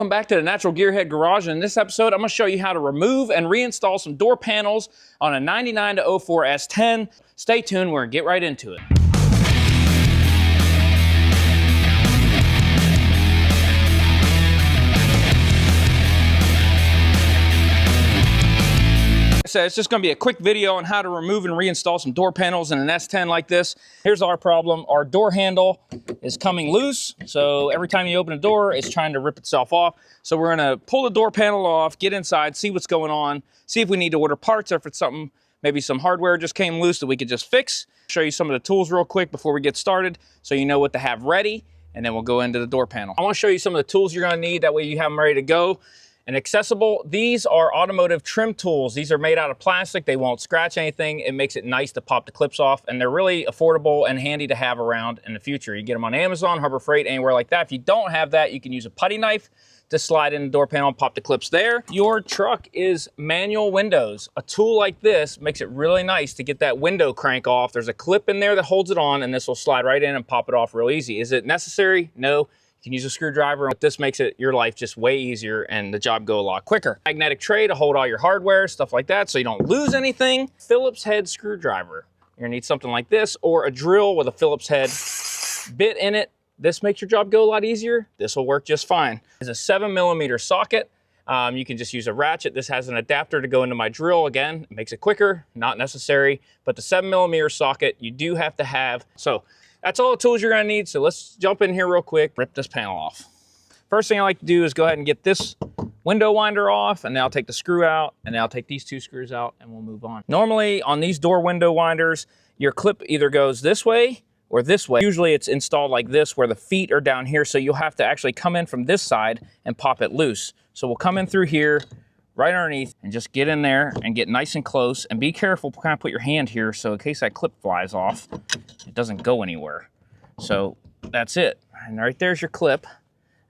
Welcome back to the Natural Gearhead Garage. And in this episode, I'm going to show you how to remove and reinstall some door panels on a 99 to 04 S10. Stay tuned, we're going to get right into it. So it's just going to be a quick video on how to remove and reinstall some door panels in an S10 like this. Here's our problem. Our door handle is coming loose. So every time you open a door, it's trying to rip itself off. So we're going to pull the door panel off, get inside, see what's going on, see if we need to order parts or if it's something, maybe some hardware just came loose that we could just fix. Show you some of the tools real quick before we get started so you know what to have ready, and then we'll go into the door panel. I want to show you some of the tools you're going to need. That way you have them ready to go and accessible. These are automotive trim tools. These are made out of plastic. They won't scratch anything. It makes it nice to pop the clips off, and they're really affordable and handy to have around in the future. You get them on Amazon, Harbor Freight, anywhere like that. If you don't have that, you can use a putty knife to slide in the door panel and pop the clips there. Your truck is manual windows. A tool like this makes it really nice to get that window crank off. There's a clip in there that holds it on, and this will slide right in and pop it off real easy. Is it necessary? No. You can use a screwdriver, but this makes it your life just way easier and the job go a lot quicker. Magnetic tray to hold all your hardware, stuff like that, so you don't lose anything. Phillips head screwdriver. You're gonna need something like this, or a drill with a Phillips head bit in it. This makes your job go a lot easier. This will work just fine. It's a 7mm socket. You can just use a ratchet. This has an adapter to go into my drill. Again, it makes it quicker, not necessary, but the 7mm socket you do have to have. So that's all the tools you're gonna need. So let's jump in here real quick, rip this panel off. First thing I like to do is go ahead and get this window winder off, and then I'll take the screw out, and then I'll take these two screws out, and we'll move on. Normally on these door window winders, your clip either goes this way or this way. Usually it's installed like this where the feet are down here, so you'll have to actually come in from this side and pop it loose. So we'll come in through here, right underneath, and just get in there and get nice and close, and be careful, kind of put your hand here so in case that clip flies off, it doesn't go anywhere. So that's it. And right there's your clip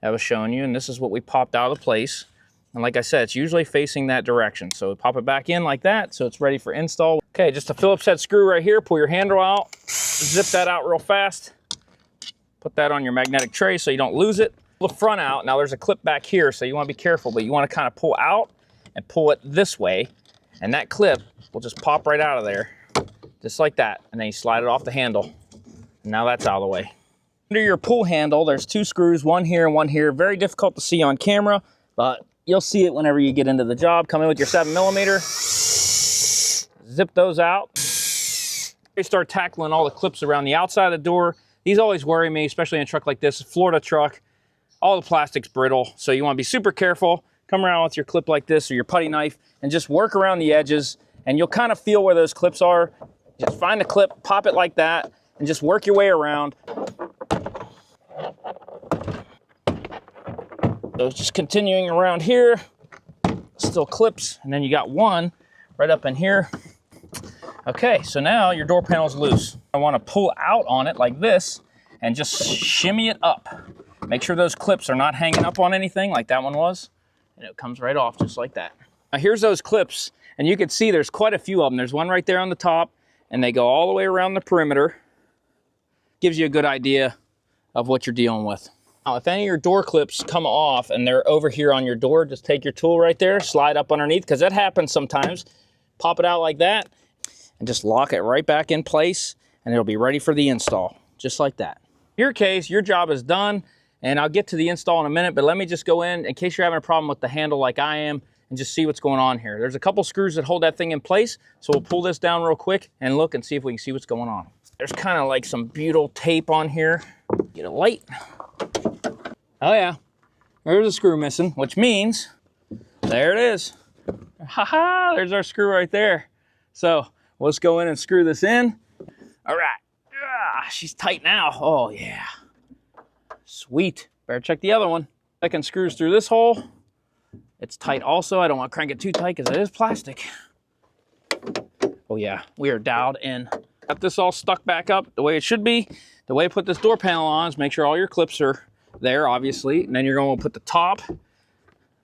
that was showing you, and this is what we popped out of place. And like I said, it's usually facing that direction. So we pop it back in like that so it's ready for install. Okay, just a Phillips head screw right here. Pull your handle out, zip that out real fast. Put that on your magnetic tray so you don't lose it. Pull the front out. Now there's a clip back here, so you want to be careful, but you want to kind of pull out and pull it this way, and that clip will just pop right out of there, just like that. And then you slide it off the handle. And now that's out of the way. Under your pull handle, there's two screws, one here and one here. Very difficult to see on camera, but you'll see it whenever you get into the job. Come in with your 7mm, zip those out. You start tackling all the clips around the outside of the door. These always worry me, especially in a truck like this, Florida truck. All the plastic's brittle, so you want to be super careful. Come around with your clip like this or your putty knife and just work around the edges, and you'll kind of feel where those clips are. Just find the clip, pop it like that, and just work your way around. So just continuing around here, still clips, and then you got one right up in here. Okay, so now your door panel's loose. I want to pull out on it like this and just shimmy it up. Make sure those clips are not hanging up on anything like that one was. And it comes right off just like that. Now here's those clips, and you can see there's quite a few of them. There's one right there on the top, and they go all the way around the perimeter. Gives you a good idea of what you're dealing with. Now, if any of your door clips come off and they're over here on your door, just take your tool right there, slide up underneath, because that happens sometimes. Pop it out like that, and just lock it right back in place, and it'll be ready for the install, just like that. In your case, your job is done. And I'll get to the install in a minute, but let me just go in case you're having a problem with the handle like I am, and just see what's going on here. There's a couple screws that hold that thing in place, so we'll pull this down real quick and look and see if we can see what's going on. There's kind of like some butyl tape on here. Get a light. Oh yeah, there's a screw missing, which means, there it is. Ha-ha, there's our screw right there. So let's go in and screw this in. All right, she's tight now. Oh yeah. Sweet. Better check the other one. Second screws through this hole. It's tight also. I don't want to crank it too tight because it is plastic. Oh yeah, we are dialed in. Got this all stuck back up the way it should be. The way I put this door panel on is make sure all your clips are there, obviously. And then you're going to put the top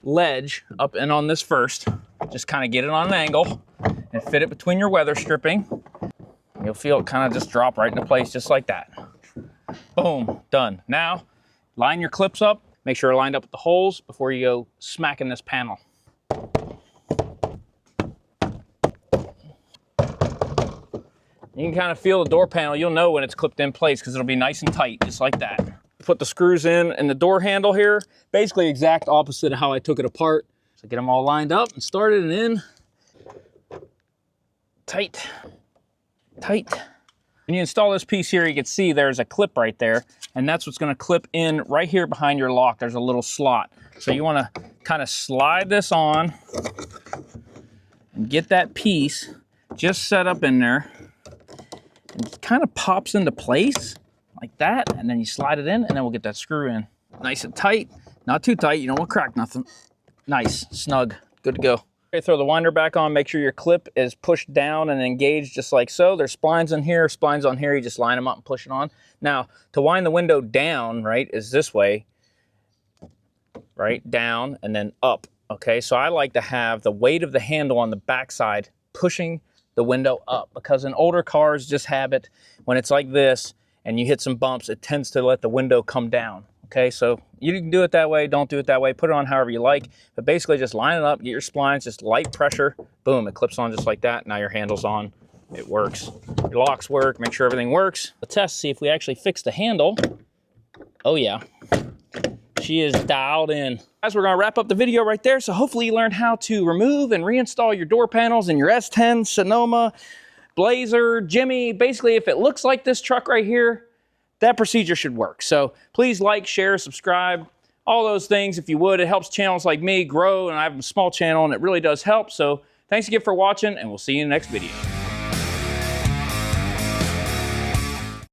ledge up in on this first. Just kind of get it on an angle and fit it between your weather stripping. You'll feel it kind of just drop right into place just like that. Boom, done. Now, line your clips up. Make sure you're lined up with the holes before you go smacking this panel. You can kind of feel the door panel. You'll know when it's clipped in place because it'll be nice and tight, just like that. Put the screws in the door handle here. Basically exact opposite of how I took it apart. So get them all lined up and started and in. Tight, tight. When you install this piece here, you can see there's a clip right there, and that's what's gonna clip in right here behind your lock. There's a little slot. So you wanna kind of slide this on and get that piece just set up in there. And it kind of pops into place like that, and then you slide it in, and then we'll get that screw in. Nice and tight, not too tight, you don't want to crack nothing. Nice, snug, good to go. Okay, throw the winder back on, make sure your clip is pushed down and engaged just like so. There's splines on here, you just line them up and push it on. Now, to wind the window down, right, is this way, right, down and then up, okay? So I like to have the weight of the handle on the backside pushing the window up, because in older cars just have it when it's like this and you hit some bumps, it tends to let the window come down. Okay, so you can do it that way, don't do it that way, put it on however you like, but basically just line it up, get your splines, just light pressure, boom, it clips on just like that. Now your handle's on, it works. Your locks work, make sure everything works. Let's test, see if we actually fix the handle. Oh yeah, she is dialed in. Guys, we're gonna wrap up the video right there. So hopefully you learned how to remove and reinstall your door panels in your S10, Sonoma, Blazer, Jimmy. Basically, if it looks like this truck right here, that procedure should work. So please like, share, subscribe, all those things if you would. It helps channels like me grow, and I have a small channel and it really does help. So thanks again for watching, and we'll see you in the next video.